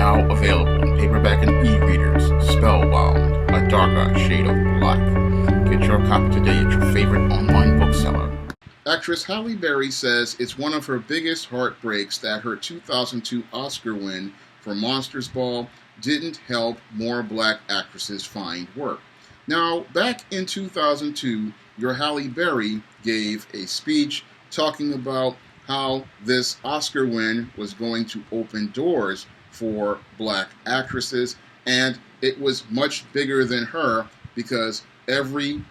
Now available in paperback and e-readers, Spellbound, A Darker Shade of Black. Get your copy today at your favorite online bookseller. Actress Halle Berry says it's one of her biggest heartbreaks that her 2002 Oscar win for Monsters Ball didn't help more black actresses find work. Now, back in 2002, your Halle Berry gave a speech talking about how this Oscar win was going to open doors for black actresses, and it was much bigger than her because every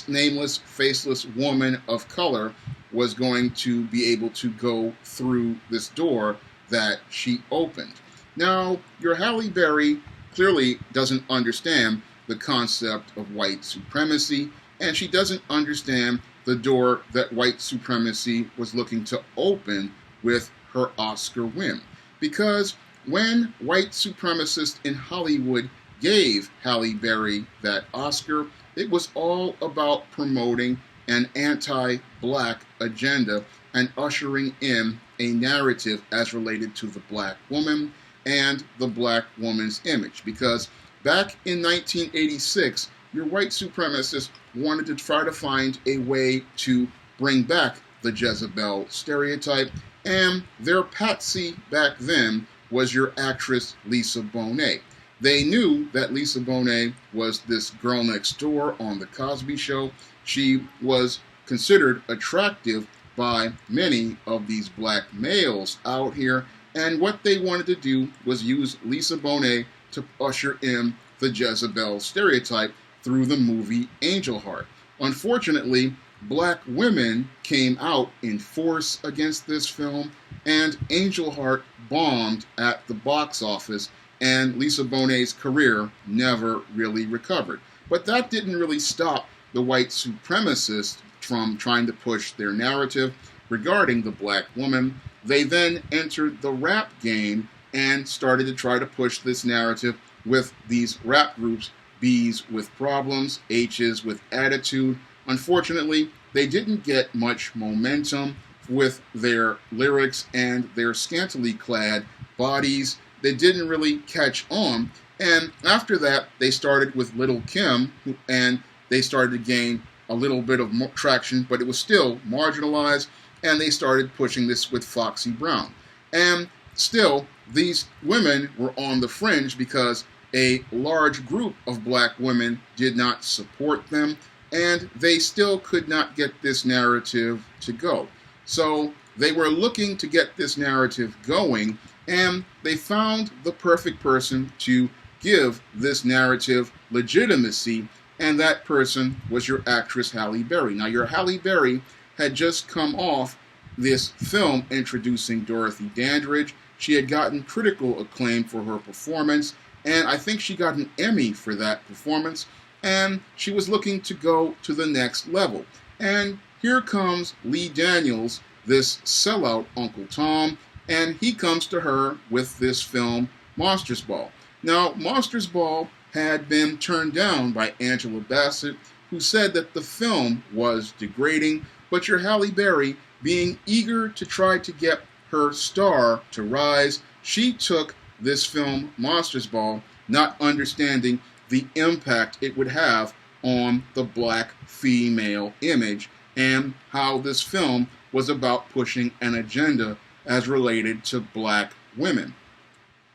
nameless, faceless woman of color was going to be able to go through this door that she opened. Now, your Halle Berry clearly doesn't understand the concept of white supremacy, and she doesn't understand the door that white supremacy was looking to open with her Oscar win. Because when white supremacists in Hollywood gave Halle Berry that Oscar, it was all about promoting an anti-black agenda and ushering in a narrative as related to the black woman and the black woman's image. Because back in 1986, your white supremacists wanted to try to find a way to bring back the Jezebel stereotype, and their patsy back then was your actress Lisa Bonet. They knew that Lisa Bonet was this girl next door on The Cosby Show. She was considered attractive by many of these black males out here, and what they wanted to do was use Lisa Bonet to usher in the Jezebel stereotype through the movie Angel Heart. Unfortunately, black women came out in force against this film, and Angel Heart bombed at the box office, and Lisa Bonet's career never really recovered. But that didn't really stop the white supremacists from trying to push their narrative regarding the black woman. They then entered the rap game and started to try to push this narrative with these rap groups, B's with problems, H's with attitude. Unfortunately, they didn't get much momentum with their lyrics and their scantily clad bodies. They didn't really catch on. And after that, they started with Little Kim, and they started to gain a little bit of traction, but it was still marginalized, and they started pushing this with Foxy Brown. And still, these women were on the fringe because a large group of black women did not support them, and they still could not get this narrative to go. So they were looking to get this narrative going, and they found the perfect person to give this narrative legitimacy, and that person was your actress Halle Berry. Now, your Halle Berry had just come off this film introducing Dorothy Dandridge. She had gotten critical acclaim for her performance, and I think she got an Emmy for that performance, and she was looking to go to the next level. And here comes Lee Daniels, this sellout Uncle Tom, and he comes to her with this film, Monsters Ball. Now, Monsters Ball had been turned down by Angela Bassett, who said that the film was degrading, but your Halle Berry, being eager to try to get her star to rise, she took this film, Monsters Ball, not understanding the impact it would have on the black female image and how this film was about pushing an agenda as related to black women.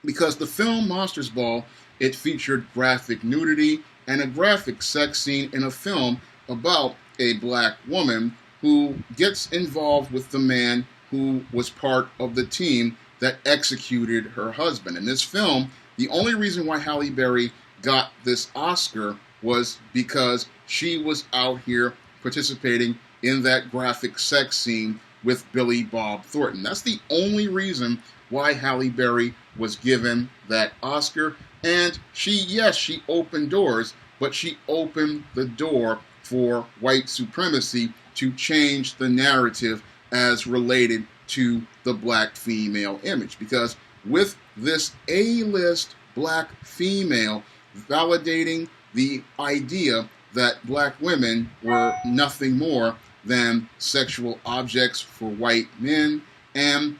Because the film Monsters Ball, it featured graphic nudity and a graphic sex scene in a film about a black woman who gets involved with the man who was part of the team that executed her husband. In this film, the only reason why Halle Berry got this Oscar was because she was out here participating in that graphic sex scene with Billy Bob Thornton. That's the only reason why Halle Berry was given that Oscar. And she opened doors, but she opened the door for white supremacy to change the narrative as related to the black female image. Because with this A-list black female validating the idea that black women were nothing more than sexual objects for white men, and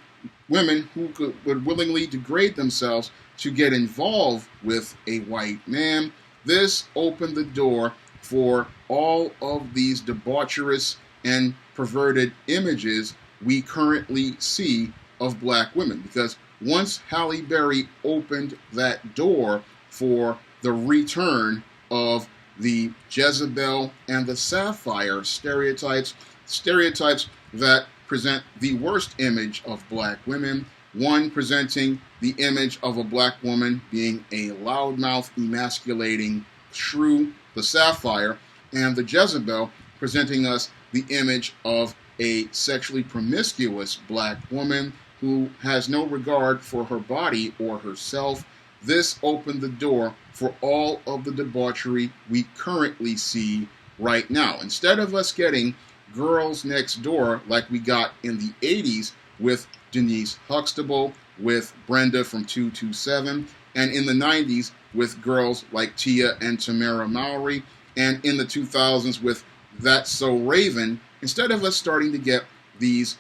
women who would willingly degrade themselves to get involved with a white man. This opened the door for all of these debaucherous and perverted images we currently see of black women. Because once Halle Berry opened that door for the return of the Jezebel and the Sapphire stereotypes that present the worst image of black women. One presenting the image of a black woman being a loudmouth, emasculating shrew, the Sapphire, and the Jezebel presenting us the image of a sexually promiscuous black woman who has no regard for her body or herself. This opened the door for all of the debauchery we currently see right now. Instead of us getting Girls Next Door like we got in the 80s with Denise Huxtable, with Brenda from 227, and in the 90s with girls like Tia and Tamara Mowry, and in the 2000s with That's So Raven, instead of us starting to get these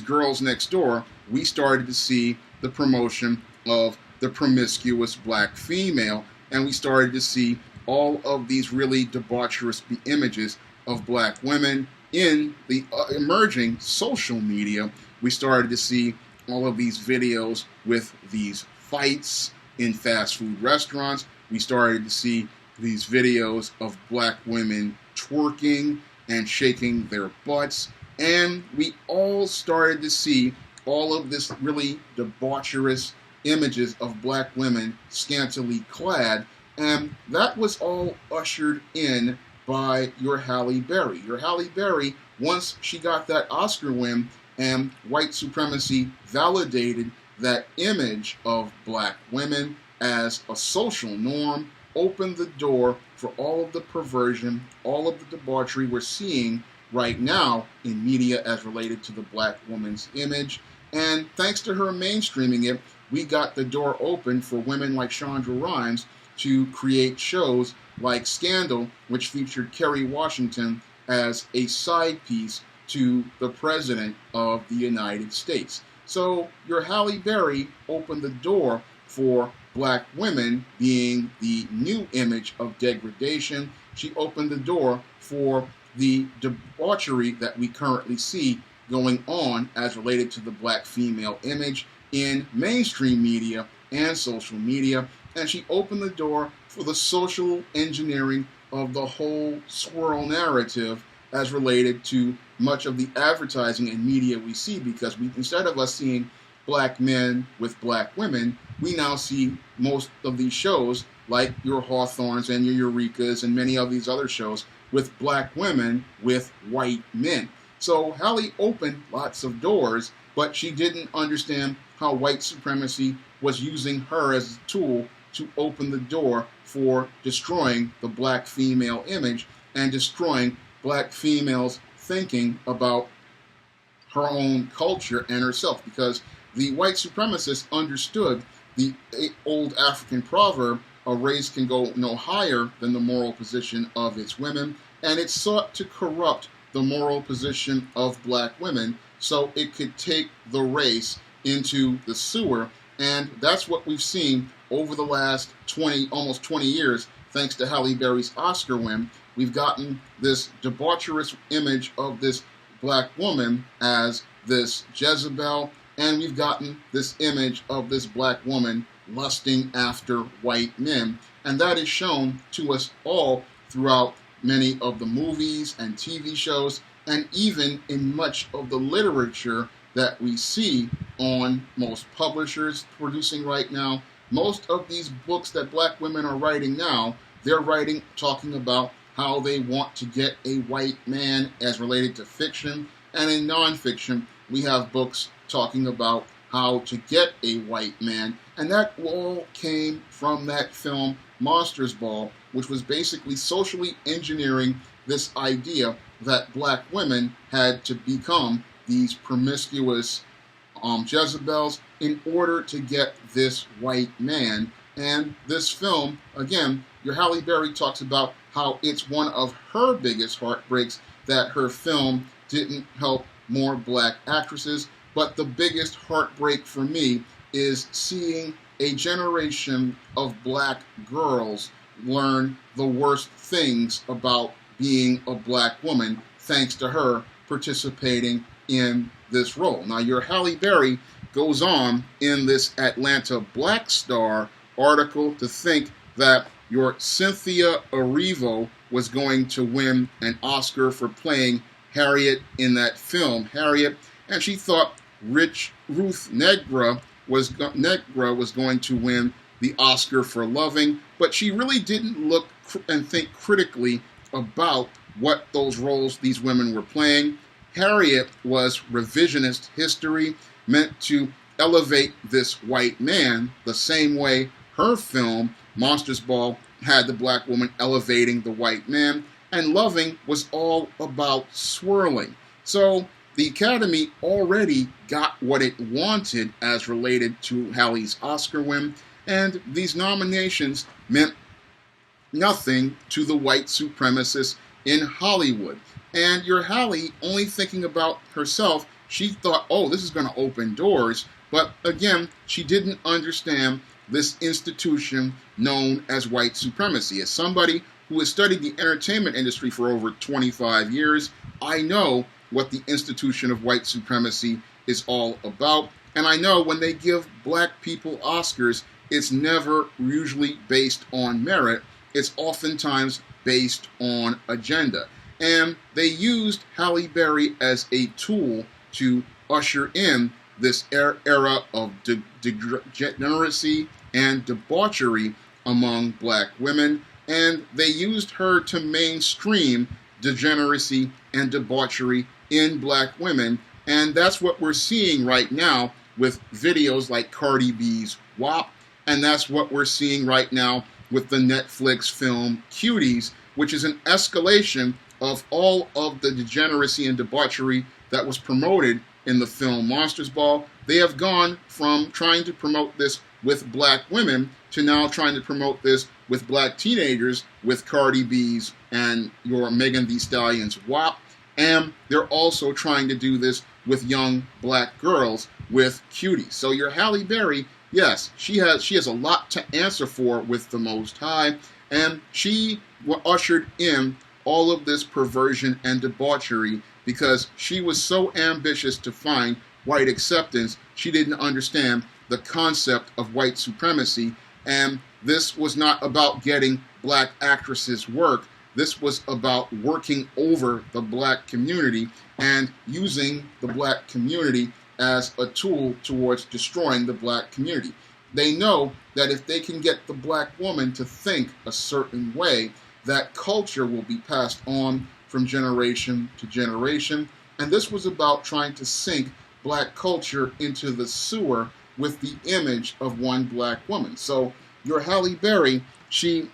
Girls Next Door, we started to see the promotion of the promiscuous black female, and we started to see all of these really debaucherous images of black women in the emerging social media. We started to see all of these videos with these fights in fast food restaurants. We started to see these videos of black women twerking and shaking their butts. And we all started to see all of this really debaucherous images of black women scantily clad. And that was all ushered in by your Halle Berry. Your Halle Berry, once she got that Oscar win and white supremacy validated that image of black women as a social norm, opened the door for all of the perversion, all of the debauchery we're seeing right now in media as related to the black woman's image. And thanks to her mainstreaming it, we got the door open for women like Shonda Rhimes to create shows like Scandal, which featured Kerry Washington as a side piece to the President of the United States. So your Halle Berry opened the door for black women being the new image of degradation. She opened the door for the debauchery that we currently see going on as related to the black female image in mainstream media and social media. And she opened the door for the social engineering of the whole swirl narrative as related to much of the advertising and media we see, because instead of us seeing black men with black women, we now see most of these shows like your Hawthorns and your Eurekas and many of these other shows with black women with white men. So Halle opened lots of doors, but she didn't understand how white supremacy was using her as a tool to open the door for destroying the black female image and destroying black females thinking about her own culture and herself, because the white supremacists understood the old African proverb, a race can go no higher than the moral position of its women, and it sought to corrupt the moral position of black women so it could take the race into the sewer. And that's what we've seen over the last almost 20 years, thanks to Halle Berry's Oscar win. We've gotten this debaucherous image of this black woman as this Jezebel, and we've gotten this image of this black woman lusting after white men. And that is shown to us all throughout many of the movies and TV shows, and even in much of the literature that we see on most publishers producing right now. Most of these books that black women are writing now, they're writing talking about how they want to get a white man as related to fiction. And in nonfiction, we have books talking about how to get a white man. And that all came from that film Monsters Ball, which was basically socially engineering this idea that black women had to become these promiscuous Jezebels in order to get this white man. And this film, again, your Halle Berry talks about how it's one of her biggest heartbreaks that her film didn't help more black actresses. But the biggest heartbreak for me is seeing a generation of black girls learn the worst things about being a black woman thanks to her participating in this role. Now, your Halle Berry goes on in this Atlanta Black Star article to think that your Cynthia Erivo was going to win an Oscar for playing Harriet in that film, Harriet, and she thought Ruth Negga was going to win the Oscar for Loving, but she really didn't look and think critically about what those roles these women were playing. Harriet was revisionist history meant to elevate this white man the same way her film, Monsters Ball, had the black woman elevating the white man, and Loving was all about swirling. So the Academy already got what it wanted as related to Halle's Oscar win, and these nominations meant nothing to the white supremacists in Hollywood. And your Halle, only thinking about herself, she thought, oh, this is going to open doors. But again, she didn't understand this institution known as white supremacy. As somebody who has studied the entertainment industry for over 25 years, I know what the institution of white supremacy is all about. And I know when they give black people Oscars, it's never usually based on merit. It's oftentimes based on agenda. And they used Halle Berry as a tool to usher in this era of degeneracy and debauchery among black women. And they used her to mainstream degeneracy and debauchery in black women. And that's what we're seeing right now with videos like Cardi B's WAP. And that's what we're seeing right now with the Netflix film Cuties, which is an escalation of all of the degeneracy and debauchery that was promoted in the film Monsters Ball. They have gone from trying to promote this with black women to now trying to promote this with black teenagers with Cardi B's and your Megan Thee Stallion's WAP. And they're also trying to do this with young black girls with Cuties. So your Halle Berry, yes, she has a lot to answer for with the Most High, and she ushered in all of this perversion and debauchery because she was so ambitious to find white acceptance, she didn't understand the concept of white supremacy. And this was not about getting black actresses work. This was about working over the black community and using the black community as a tool towards destroying the black community. They know that if they can get the black woman to think a certain way, that culture will be passed on from generation to generation. And this was about trying to sink black culture into the sewer with the image of one black woman. So your Halle Berry, she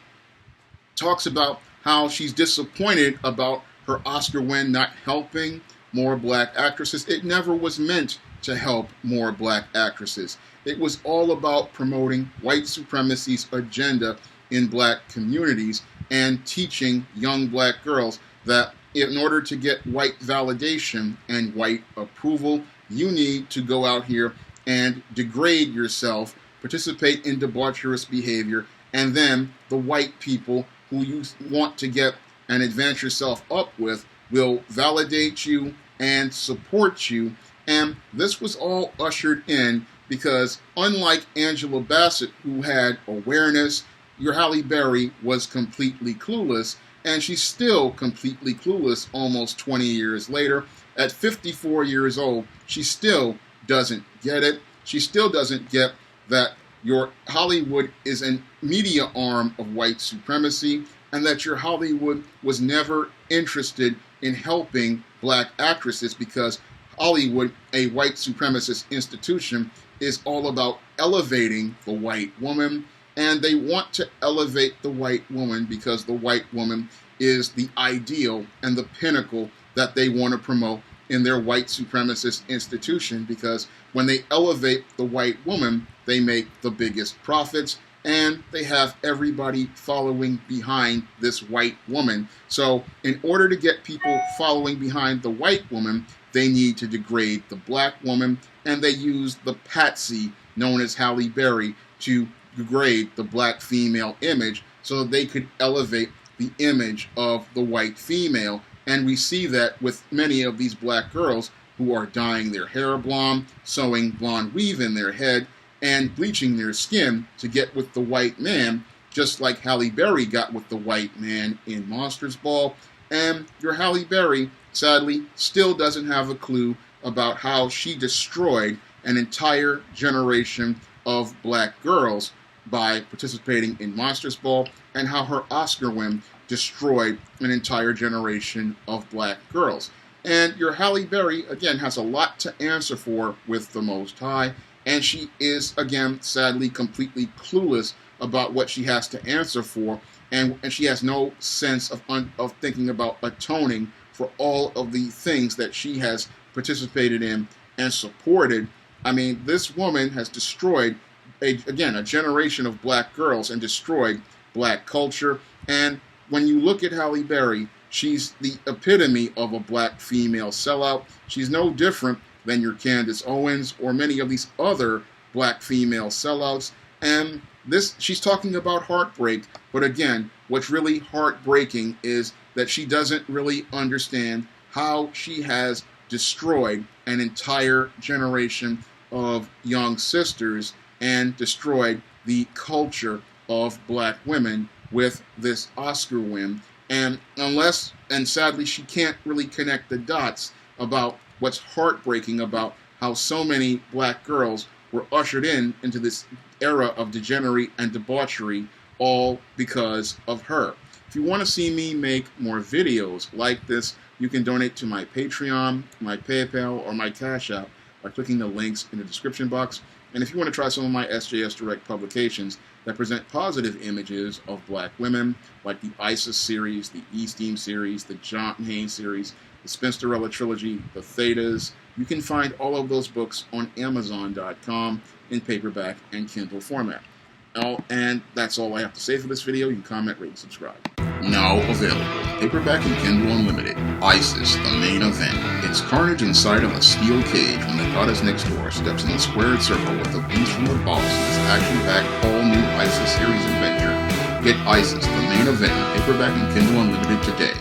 talks about how she's disappointed about her Oscar win not helping more black actresses. It never was meant to help more black actresses. It was all about promoting white supremacy's agenda in black communities and teaching young black girls that in order to get white validation and white approval, you need to go out here and degrade yourself, participate in debaucherous behavior, and then the white people who you want to get and advance yourself up with will validate you and support you. And this was all ushered in because unlike Angela Bassett, who had awareness, your Halle Berry was completely clueless, and she's still completely clueless almost 20 years later. At 54 years old, she still doesn't get it. She still doesn't get that your Hollywood is a media arm of white supremacy, and that your Hollywood was never interested in helping black actresses because Hollywood, a white supremacist institution, is all about elevating the white woman. And they want to elevate the white woman because the white woman is the ideal and the pinnacle that they want to promote in their white supremacist institution, because when they elevate the white woman, they make the biggest profits and they have everybody following behind this white woman. So in order to get people following behind the white woman, they need to degrade the black woman, and they use the patsy known as Halle Berry to degrade the black female image so that they could elevate the image of the white female. And we see that with many of these black girls who are dyeing their hair blonde, sewing blonde weave in their head, and bleaching their skin to get with the white man, just like Halle Berry got with the white man in Monsters Ball. And your Halle Berry, sadly, still doesn't have a clue about how she destroyed an entire generation of black girls by participating in Monsters Ball, and how her Oscar win destroyed an entire generation of black girls. And your Halle Berry, again, has a lot to answer for with the Most High, and she is, again, sadly, completely clueless about what she has to answer for, and she has no sense of thinking about atoning for all of the things that she has participated in and supported. I mean, this woman has destroyed, a generation of black girls and destroyed black culture. And when you look at Halle Berry, she's the epitome of a black female sellout. She's no different than your Candace Owens or many of these other black female sellouts. And she's talking about heartbreak, but again, what's really heartbreaking is that she doesn't really understand how she has destroyed an entire generation of young sisters and destroyed the culture of black women with this Oscar win. And sadly, she can't really connect the dots about what's heartbreaking about how so many black girls were ushered into this era of degenery and debauchery, all because of her. If you want to see me make more videos like this, you can donate to my Patreon, my PayPal, or my Cash App by clicking the links in the description box. And if you want to try some of my SJS Direct publications that present positive images of black women, like the Isis series, the E-Steam series, the John Haynes series, the Spinsterella trilogy, the Thetas, you can find all of those books on Amazon.com in paperback and Kindle format. And that's all I have to say for this video. You can comment, rate, and subscribe. Now available, paperback and Kindle Unlimited, Isis, the main event. It's carnage inside of a steel cage when the goddess next door steps in the squared circle with the beast from the boss in this action-packed all-new Isis series adventure. Get Isis, the main event, paperback and Kindle Unlimited today.